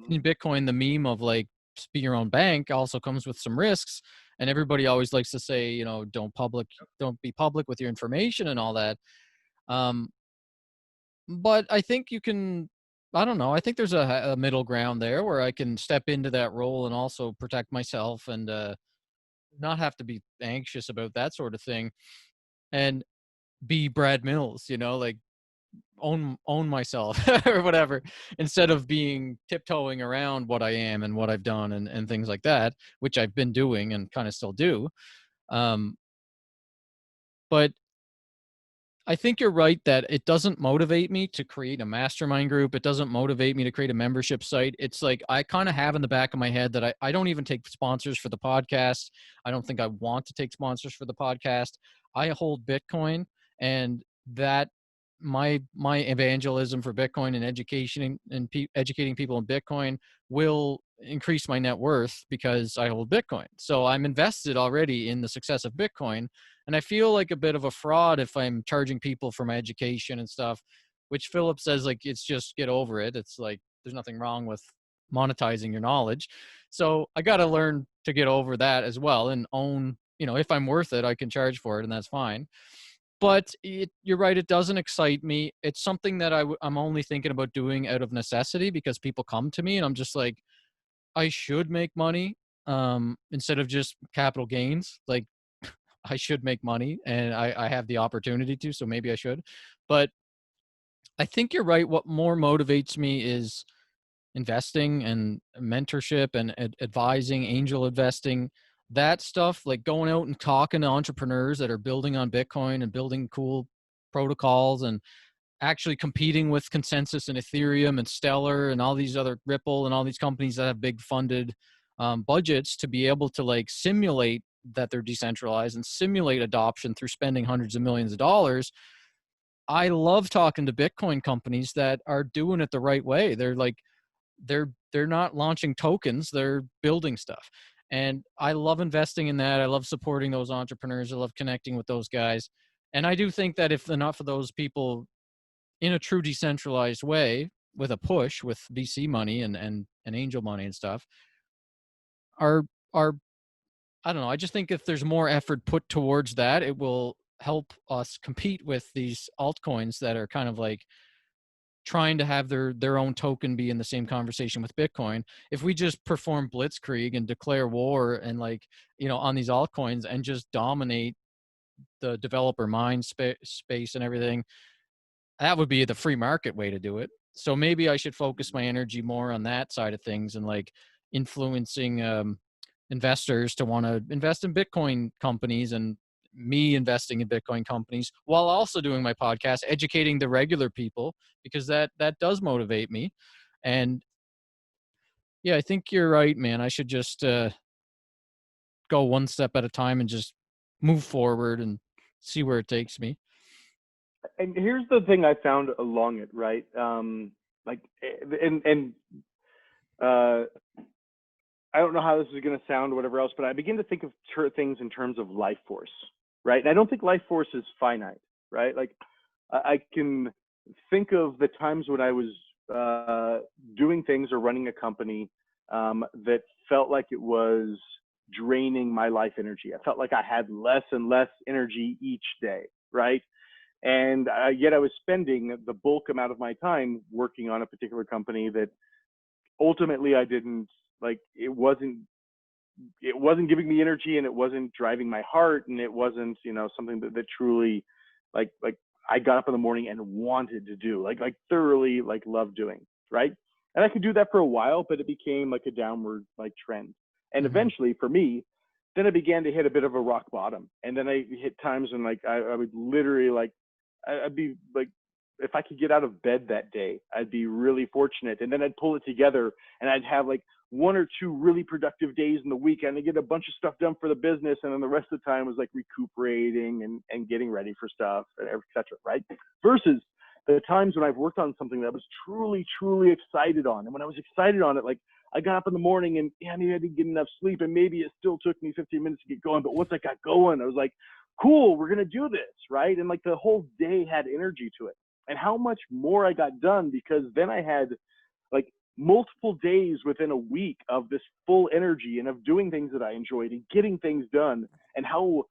in Bitcoin, the meme of like, be your own bank also comes with some risks. And everybody always likes to say, you know, don't be public with your information and all that. Um, but I think you can, I don't know. I think there's a middle ground there where I can step into that role and also protect myself and not have to be anxious about that sort of thing and be Brad Mills, you know, like own myself or whatever, instead of being tiptoeing around what I am and what I've done and things like that, which I've been doing and kind of still do. Um, but I think you're right that it doesn't motivate me to create a mastermind group. It doesn't motivate me to create a membership site. It's like I kind of have in the back of my head that I don't even take sponsors for the podcast. I don't think I want to take sponsors for the podcast. I hold Bitcoin, and that my evangelism for Bitcoin and education and educating people in Bitcoin will increase my net worth because I hold Bitcoin. So I'm invested already in the success of Bitcoin. And I feel like a bit of a fraud if I'm charging people for my education and stuff, which Philip says, like, it's just get over it. It's like, there's nothing wrong with monetizing your knowledge. So I got to learn to get over that as well and own, you know, if I'm worth it, I can charge for it and that's fine. But you're right, it doesn't excite me. It's something that I'm only thinking about doing out of necessity because people come to me and I'm just like, I should make money instead of just capital gains. Like, I should make money and I have the opportunity to, so maybe I should. But I think you're right. What more motivates me is investing and mentorship and advising, angel investing, that stuff, like going out and talking to entrepreneurs that are building on Bitcoin and building cool protocols and actually competing with Consensus and Ethereum and Stellar and all these other Ripple and all these companies that have big funded budgets to be able to like simulate that they're decentralized and simulate adoption through spending hundreds of millions of dollars. I love talking to Bitcoin companies that are doing it the right way. They're like, they're not launching tokens, they're building stuff. And I love investing in that. I love supporting those entrepreneurs. I love connecting with those guys. And I do think that if enough of those people in a true decentralized way with a push with VC money and angel money and stuff are I don't know. I just think if there's more effort put towards that, it will help us compete with these altcoins that are kind of like trying to have their own token be in the same conversation with Bitcoin. If we just perform blitzkrieg and declare war and like, you know, on these altcoins and just dominate the developer mind space and everything, that would be the free market way to do it. So maybe I should focus my energy more on that side of things and like influencing investors to want to invest in Bitcoin companies and me investing in Bitcoin companies while also doing my podcast, educating the regular people, because that does motivate me. And yeah, I think you're right, man. I should just go one step at a time and just move forward and see where it takes me. And here's the thing I found along it, right? Like, and uh, I don't know how this is going to sound or whatever else, but I begin to think of things in terms of life force, right? And I don't think life force is finite, right? Like, I can think of the times when I was doing things or running a company that felt like it was draining my life energy. I felt like I had less and less energy each day, right? And yet I was spending the bulk amount of my time working on a particular company that ultimately I didn't like. It wasn't giving me energy, and it wasn't driving my heart, and it wasn't, you know, something that truly like I got up in the morning and wanted to do, like thoroughly like loved doing, right? And I could do that for a while, but it became like a downward like trend. And Mm-hmm. eventually for me, then I began to hit a bit of a rock bottom. And then I hit times when like I would literally like I'd be like, if I could get out of bed that day, I'd be really fortunate. And then I'd pull it together and I'd have like one or two really productive days in the weekend to get a bunch of stuff done for the business. And then the rest of the time was like recuperating and getting ready for stuff, and et cetera, right? Versus the times when I've worked on something that I was truly, truly excited on. And when I was excited on it, like I got up in the morning and yeah, maybe I didn't get enough sleep and maybe it still took me 15 minutes to get going. But once I got going, I was like, cool, we're going to do this, right? And like the whole day had energy to it. And how much more I got done because then I had like multiple days within a week of this full energy and of doing things that I enjoyed and getting things done, and how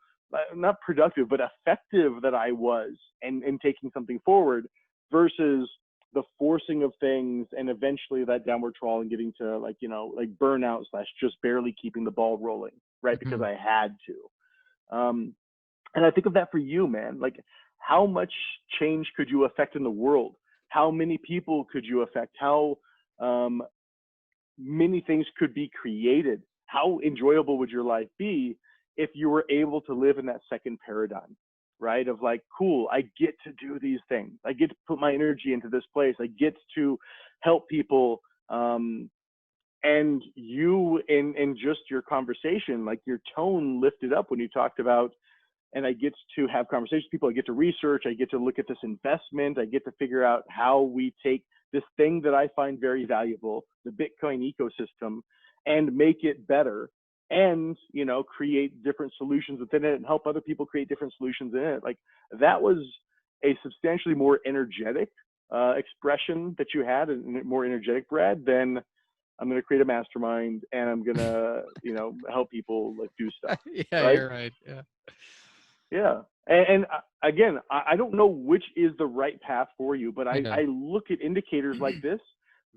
not productive but effective that I was and taking something forward, versus the forcing of things and eventually that downward trawl and getting to, like, you know, like burnout slash just barely keeping the ball rolling, right? Because Mhm. I had to. And I think of that for you, man. Like, how much change could you affect in the world? How many people could you affect? How um, many things could be created? How enjoyable would your life be if you were able to live in that second paradigm, right? Of like, cool, I get to do these things. I get to put my energy into this place. I get to help people. And you, in just your conversation, like your tone lifted up when you talked about, and I get to have conversations with people. I get to research. I get to look at this investment. I get to figure out how we take this thing that I find very valuable, the Bitcoin ecosystem, and make it better, and, you know, create different solutions within it and help other people create different solutions in it. Like, that was a substantially more energetic expression that you had, and more energetic, Brad, than I'm going to create a mastermind and I'm going to, you know, help people like do stuff, Yeah, right? you're right. Yeah. Yeah. And again, I don't know which is the right path for you, but Yeah. I look at indicators like this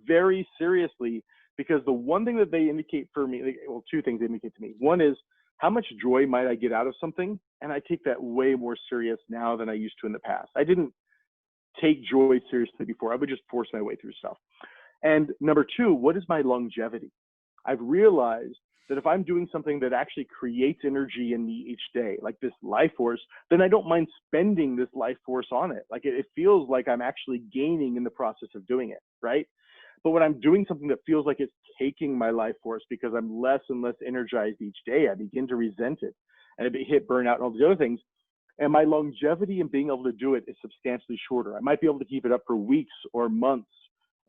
very seriously, because the one thing that they indicate for me, well, two things they indicate to me. One is, how much joy might I get out of something? And I take that way more serious now than I used to in the past. I didn't take joy seriously before. I would just force my way through stuff. And number two, what is my longevity? I've realized that if I'm doing something that actually creates energy in me each day, like this life force, then I don't mind spending this life force on it. Like, it feels like I'm actually gaining in the process of doing it, right? But when I'm doing something that feels like it's taking my life force because I'm less and less energized each day, I begin to resent it, and I hit burnout and all the other things. And my longevity in being able to do it is substantially shorter. I might be able to keep it up for weeks or months,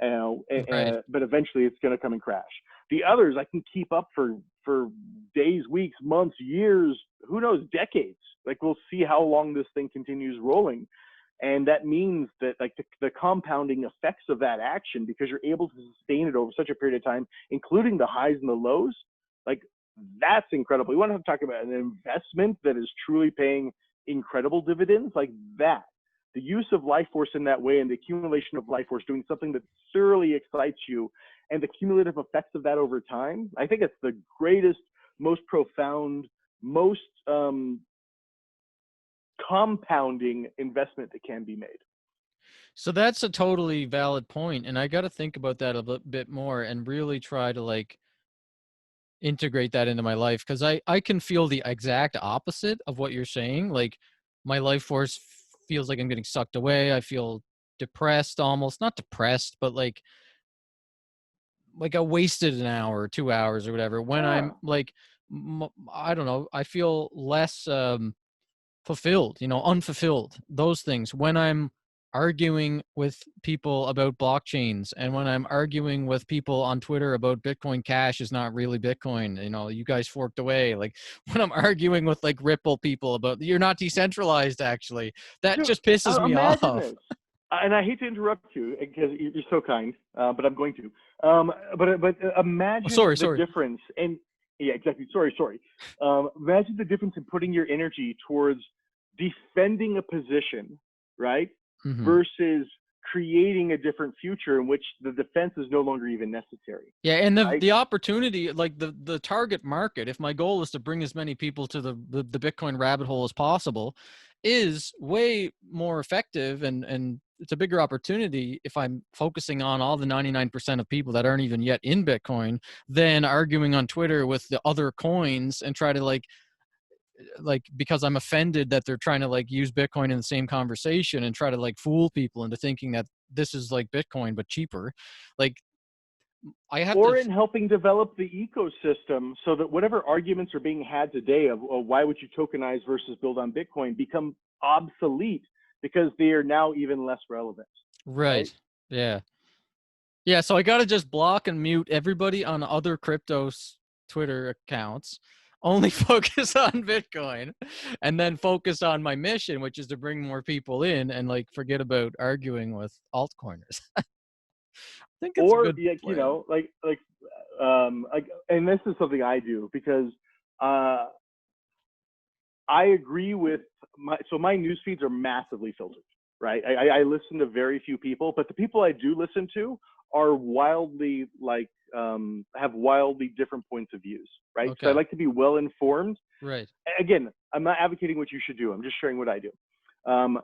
Right. but eventually it's going to come and crash. The others I can keep up for days, weeks, months, years, who knows, decades. Like, we'll see how long this thing continues rolling. And that means that, like, the compounding effects of that action, because you're able to sustain it over such a period of time, including the highs and the lows, like, that's incredible. You want to talk about an investment that is truly paying incredible dividends, like that. The use of life force in that way, and the accumulation of life force doing something that thoroughly excites you, and the cumulative effects of that over time, I think it's the greatest, most profound, most compounding investment that can be made. So that's a totally valid point, and I got to think about that a bit more and really try to like integrate that into my life, because I can feel the exact opposite of what you're saying. Like, my life force feels like I'm getting sucked away. I feel depressed, almost not depressed, but like I wasted an hour or 2 hours or whatever. When I'm Yeah. like, I don't know, I feel less fulfilled, you know, unfulfilled, those things. When I'm arguing with people about blockchains, and when I'm arguing with people on Twitter about Bitcoin Cash is not really Bitcoin, you know, you guys forked away. Like, when I'm arguing with like Ripple people about you're not decentralized, actually, that Dude, just pisses me imagine off. this. And I hate to interrupt you because you're so kind, but I'm going to. But Oh, imagine sorry, the sorry. difference. And yeah, exactly. Sorry. Imagine the difference in putting your energy towards defending a position, right, Hmm. versus creating a different future in which the defense is no longer even necessary, Yeah, and right? the opportunity, like the target market, if my goal is to bring as many people to the Bitcoin rabbit hole as possible, is way more effective, and it's a bigger opportunity if I'm focusing on all the 99% of people that aren't even yet in Bitcoin, than arguing on Twitter with the other coins and try to like because I'm offended that they're trying to like use Bitcoin in the same conversation and try to like fool people into thinking that this is like Bitcoin but cheaper. Like, I have to. Or in helping develop the ecosystem so that whatever arguments are being had today of, why would you tokenize versus build on Bitcoin become obsolete because they are now even less relevant, right? Right. Yeah. Yeah. So I got to just block and mute everybody on other cryptos Twitter accounts, only focus on Bitcoin, and then focus on my mission, which is to bring more people in and like forget about arguing with altcoiners. think it's a Or good like, plan. like, and this is something I do because uh, I agree with my news feeds are massively filtered, right? I listen to very few people, but the people I do listen to are wildly have wildly different points of views, right? So I Okay. like to be well informed. Right. Again, I'm not advocating what you should do. I'm just sharing what I do. Um,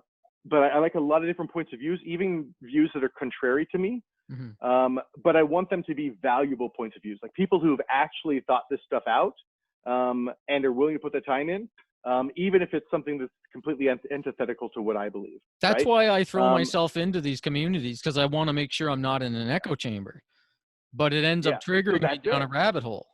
but I like a lot of different points of views, even views that are contrary to me. Hmm. But I want them to be valuable points of views, like people who have actually thought this stuff out and are willing to put the time in, even if it's something that's completely antithetical to what I believe. That's Right? why I throw Um, myself into these communities, because I want to make sure I'm not in an echo chamber. But it ends up yeah. So triggering me that's down it. a rabbit hole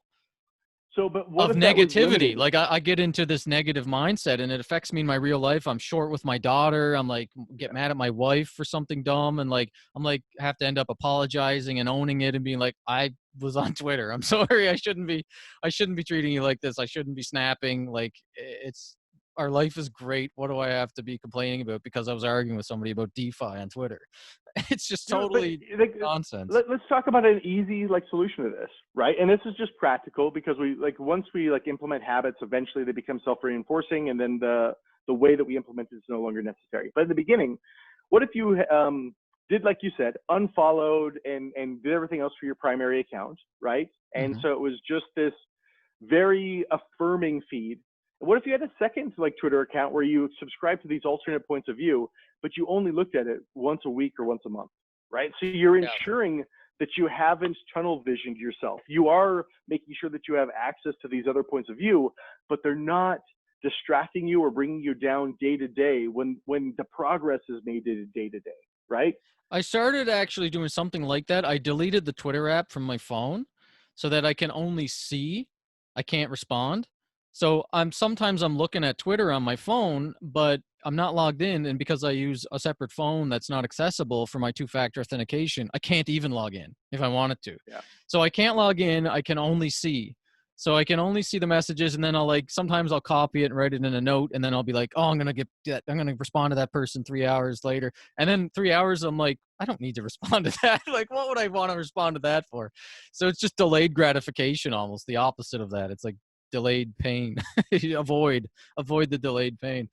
So, but what of if that was negativity. limited? Like I get into this negative mindset and it affects me in my real life. I'm short with my daughter. I'm like, get Yeah. mad at my wife for something dumb. And like, I'm like, have to end up apologizing and owning it and being like, I was on Twitter. I'm sorry. I shouldn't be treating you like this. I shouldn't be snapping. Like it's, our life is great. What do I have to be complaining about because I was arguing with somebody about DeFi on Twitter? It's just Dude, but totally like, nonsense. let's talk about an easy like solution to this, right? And this is just practical because we like once we like implement habits, eventually they become self-reinforcing, and then the way that we implement it is no longer necessary. But in the beginning, what if you did like you said, unfollowed and did everything else for your primary account, right? And Hmm. so it was just this very affirming feed. What if you had a second like Twitter account where you subscribe to these alternate points of view, but you only looked at it once a week or once a month, right? So you're Yeah. ensuring that you haven't tunnel visioned yourself. You are making sure that you have access to these other points of view, but they're not distracting you or bringing you down day to day when the progress is made day to day, right? I started actually doing something like that. I deleted the Twitter app from my phone so that I can only see. I can't respond. So sometimes I'm looking at Twitter on my phone, but I'm not logged in, and because I use a separate phone that's not accessible for my two-factor authentication, I can't even log in if I wanted to. Yeah. So I can't log in, I can only see. So I can only see the messages, and then sometimes I'll copy it and write it in a note, and then I'll be like, oh, I'm gonna respond to that person 3 hours later. And then 3 hours, I'm like, I don't need to respond to that. Like, what would I want to respond to that for? So it's just delayed gratification, almost the opposite of that. It's like delayed pain. avoid the delayed pain.